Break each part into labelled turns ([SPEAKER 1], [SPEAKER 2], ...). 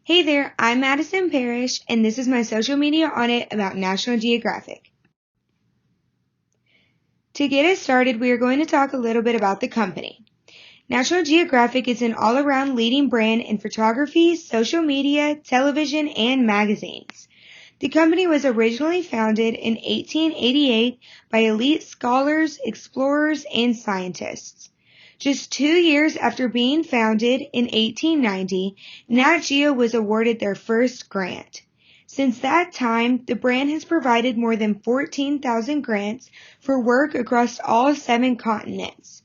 [SPEAKER 1] Hey there, I'm Madison Parrish, and this is my social media audit about National Geographic. To get us started, we are going to talk a little bit about the company. National Geographic is an all-around leading brand in photography, social media, television, and magazines. The company was originally founded in 1888 by elite scholars, explorers, and scientists. Just 2 years after being founded in 1890, Nat Geo was awarded their first grant. Since that time, the brand has provided more than 14,000 grants for work across all 7 continents.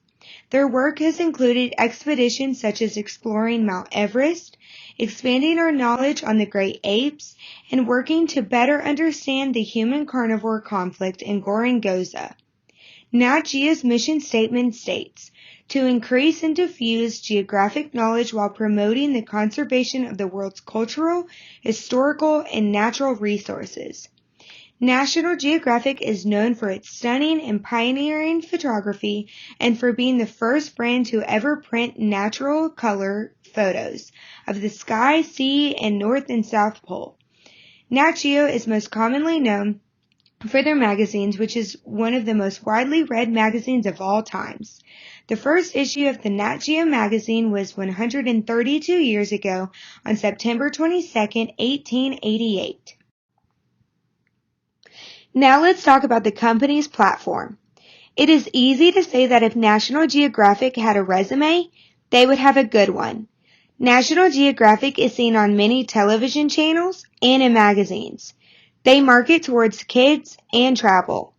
[SPEAKER 1] Their work has included expeditions such as exploring Mount Everest, expanding our knowledge on the great apes, and working to better understand the human-carnivore conflict in Gorongosa. Nat Geo's mission statement states, to increase and diffuse geographic knowledge while promoting the conservation of the world's cultural, historical, and natural resources. National Geographic is known for its stunning and pioneering photography and for being the first brand to ever print natural color photos of the sky, sea, and North and South Pole. Nat Geo is most commonly known for their magazines, which is one of the most widely read magazines of all times. The first issue of the Nat Geo magazine was 132 years ago on September 22, 1888. Now let's talk about the company's platform. It is easy to say that if National Geographic had a resume, they would have a good one. National Geographic is seen on many television channels and in magazines. They market towards kids and travel.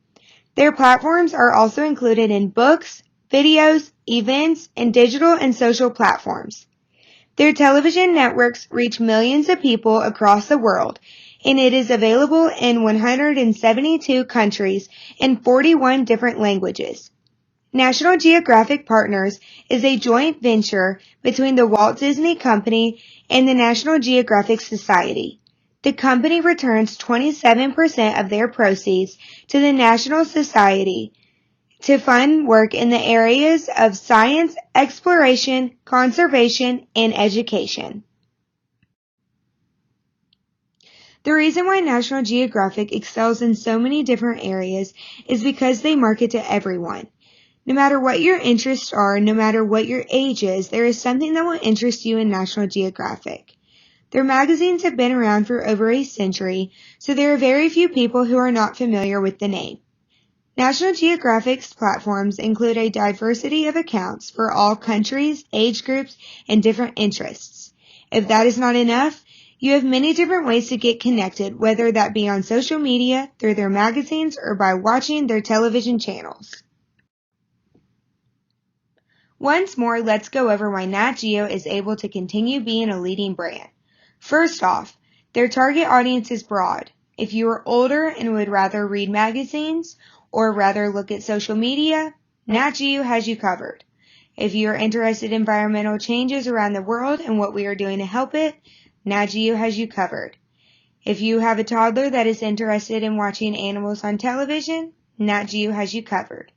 [SPEAKER 1] Their platforms are also included in books, videos, events, and digital and social platforms. Their television networks reach millions of people across the world, and it is available in 172 countries and 41 different languages. National Geographic Partners is a joint venture between the Walt Disney Company and the National Geographic Society. The company returns 27% of their proceeds to the National Society to fund work in the areas of science, exploration, conservation, and education. The reason why National Geographic excels in so many different areas is because they market to everyone. No matter what your interests are, no matter what your age is, there is something that will interest you in National Geographic. Their magazines have been around for over a century, so there are very few people who are not familiar with the name. National Geographic's platforms include a diversity of accounts for all countries, age groups, and different interests. If that is not enough, you have many different ways to get connected, whether that be on social media, through their magazines, or by watching their television channels. Once more, let's go over why Nat Geo is able to continue being a leading brand. First off, their target audience is broad. If you are older and would rather read magazines or rather look at social media, Nat Geo has you covered. If you are interested in environmental changes around the world and what we are doing to help it, Nat Geo has you covered. If you have a toddler that is interested in watching animals on television, Nat Geo has you covered.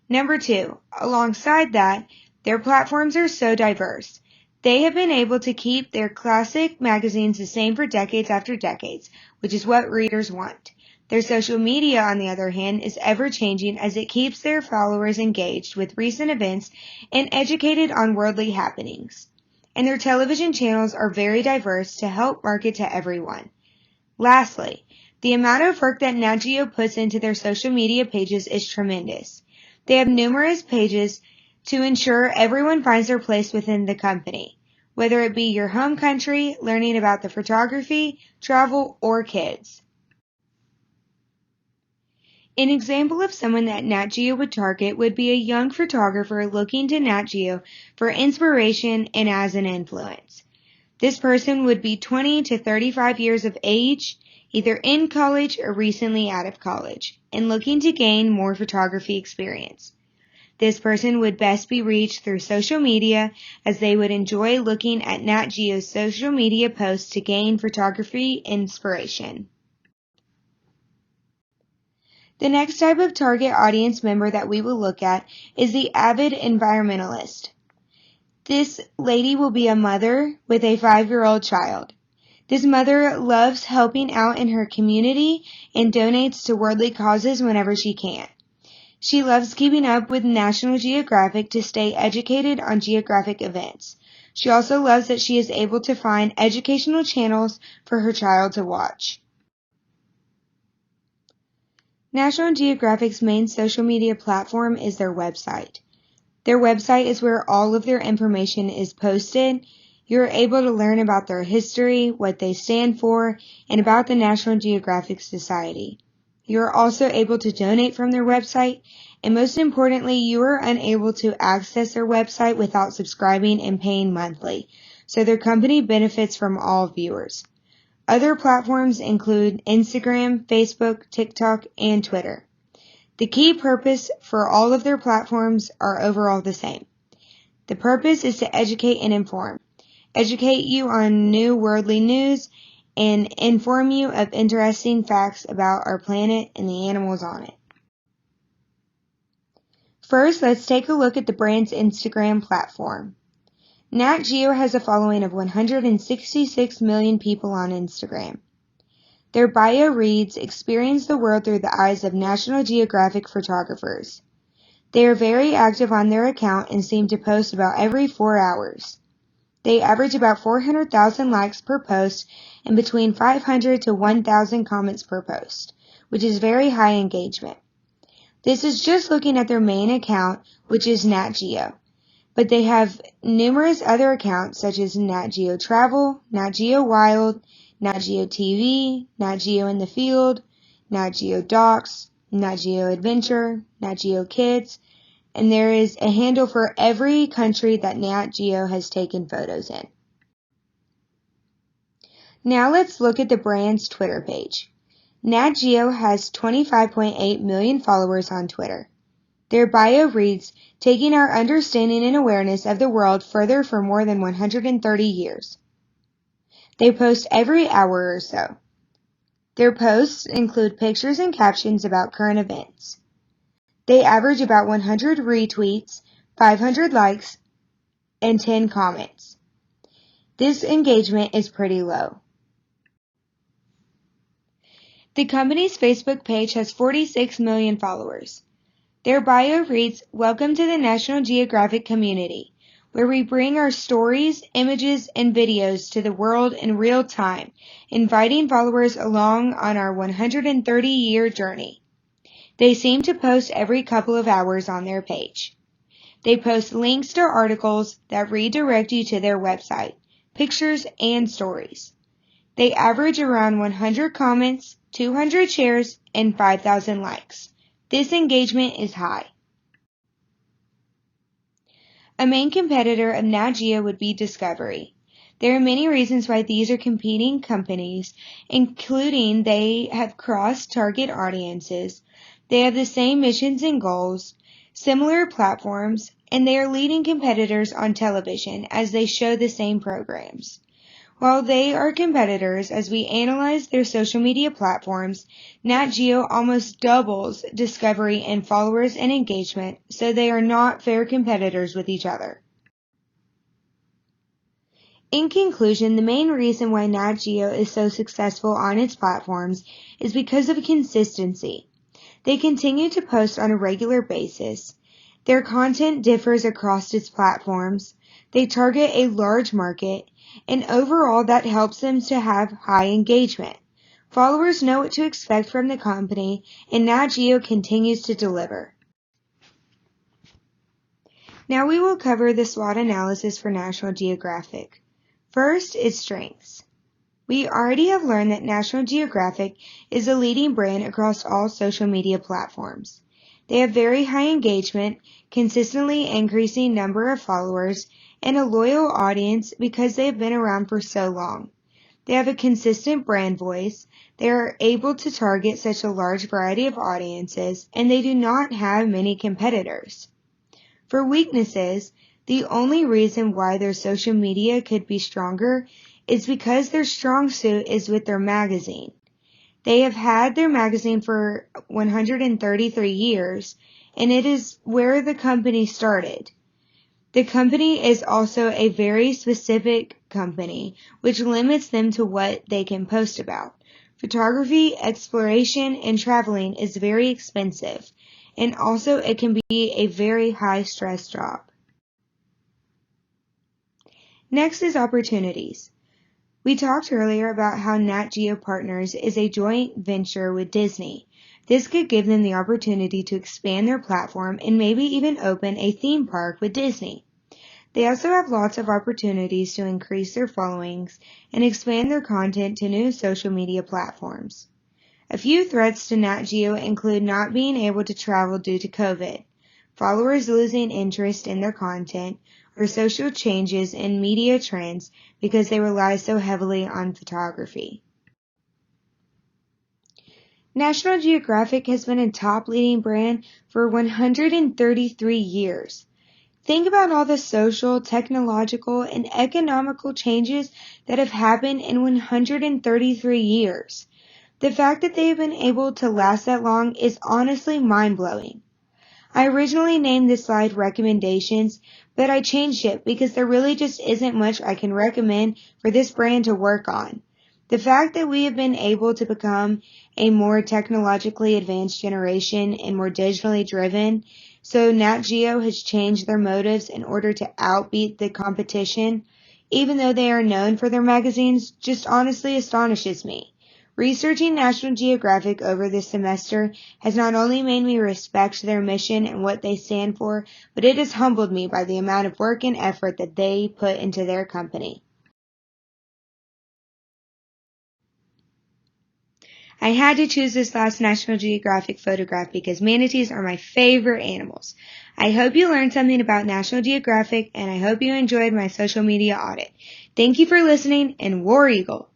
[SPEAKER 1] Number 2, alongside that, their platforms are so diverse. They have been able to keep their classic magazines the same for decades after decades, which is what readers want. Their social media, on the other hand, is ever-changing as it keeps their followers engaged with recent events and educated on worldly happenings. And their television channels are very diverse to help market to everyone. Lastly, the amount of work that Nat Geo puts into their social media pages is tremendous. They have numerous pages to ensure everyone finds their place within the company, whether it be your home country, learning about the photography, travel, or kids. An example of someone that Nat Geo would target would be a young photographer looking to Nat Geo for inspiration and as an influence. This person would be 20 to 35 years of age, either in college or recently out of college, and looking to gain more photography experience. This person would best be reached through social media, as they would enjoy looking at Nat Geo's social media posts to gain photography inspiration. The next type of target audience member that we will look at is the avid environmentalist. This lady will be a mother with a 5-year-old child. This mother loves helping out in her community and donates to worldly causes whenever she can. She loves keeping up with National Geographic to stay educated on geographic events. She also loves that she is able to find educational channels for her child to watch. National Geographic's main social media platform is their website. Their website is where all of their information is posted. You're able to learn about their history, what they stand for, and about the National Geographic Society. You're also able to donate from their website, and most importantly, you are unable to access their website without subscribing and paying monthly, so their company benefits from all viewers. Other platforms include Instagram, Facebook, TikTok, and Twitter. The key purpose for all of their platforms are overall the same. The purpose is to educate and inform. Educate you on new worldly news and inform you of interesting facts about our planet and the animals on it. First, let's take a look at the brand's Instagram platform. Nat Geo has a following of 166 million people on Instagram. Their bio reads, "Experience the world through the eyes of National Geographic photographers." They are very active on their account and seem to post about every 4 hours. They average about 400,000 likes per post and between 500 to 1,000 comments per post, which is very high engagement. This is just looking at their main account, which is Nat Geo. But they have numerous other accounts such as Nat Geo Travel, Nat Geo Wild, Nat Geo TV, Nat Geo in the Field, Nat Geo Docs, Nat Geo Adventure, Nat Geo Kids, and there is a handle for every country that Nat Geo has taken photos in. Now let's look at the brand's Twitter page. Nat Geo has 25.8 million followers on Twitter. Their bio reads, "Taking our understanding and awareness of the world further for more than 130 years. They post every hour or so. Their posts include pictures and captions about current events. They average about 100 retweets, 500 likes, and 10 comments. This engagement is pretty low. The company's Facebook page has 46 million followers. Their bio reads, "Welcome to the National Geographic community, where we bring our stories, images, and videos to the world in real time, inviting followers along on our 130-year journey." They seem to post every couple of hours on their page. They post links to articles that redirect you to their website, pictures, and stories. They average around 100 comments, 200 shares, and 5,000 likes. This engagement is high. A main competitor of Nat Geo would be Discovery. There are many reasons why these are competing companies, including they have cross-target audiences, they have the same missions and goals, similar platforms, and they are leading competitors on television as they show the same programs. While they are competitors, as we analyze their social media platforms, Nat Geo almost doubles Discovery in followers and engagement, so they are not fair competitors with each other. In conclusion, the main reason why Nat Geo is so successful on its platforms is because of consistency. They continue to post on a regular basis. Their content differs across its platforms. They target a large market, and overall that helps them to have high engagement. Followers know what to expect from the company, and Nat Geo continues to deliver. Now we will cover the SWOT analysis for National Geographic. First, its strengths. We already have learned that National Geographic is a leading brand across all social media platforms. They have very high engagement, consistently increasing number of followers, and a loyal audience because they have been around for so long. They have a consistent brand voice, they are able to target such a large variety of audiences, and they do not have many competitors. For weaknesses, the only reason why their social media could be stronger is because their strong suit is with their magazine. They have had their magazine for 133 years, and it is where the company started. The company is also a very specific company, which limits them to what they can post about. Photography, exploration, and traveling is very expensive, and also it can be a very high-stress job. Next is opportunities. We talked earlier about how Nat Geo Partners is a joint venture with Disney. This could give them the opportunity to expand their platform and maybe even open a theme park with Disney. They also have lots of opportunities to increase their followings and expand their content to new social media platforms. A few threats to Nat Geo include not being able to travel due to COVID, followers losing interest in their content, or social changes in media trends because they rely so heavily on photography. National Geographic has been a top leading brand for 133 years. Think about all the social, technological, and economical changes that have happened in 133 years. The fact that they've been able to last that long is honestly mind-blowing. I originally named this slide recommendations, but I changed it because there really just isn't much I can recommend for this brand to work on. The fact that we have been able to become a more technologically advanced generation and more digitally driven, so Nat Geo has changed their motives in order to outbeat the competition, even though they are known for their magazines, just honestly astonishes me. Researching National Geographic over this semester has not only made me respect their mission and what they stand for, but it has humbled me by the amount of work and effort that they put into their company. I had to choose this last National Geographic photograph because manatees are my favorite animals. I hope you learned something about National Geographic, and I hope you enjoyed my social media audit. Thank you for listening, and War Eagle!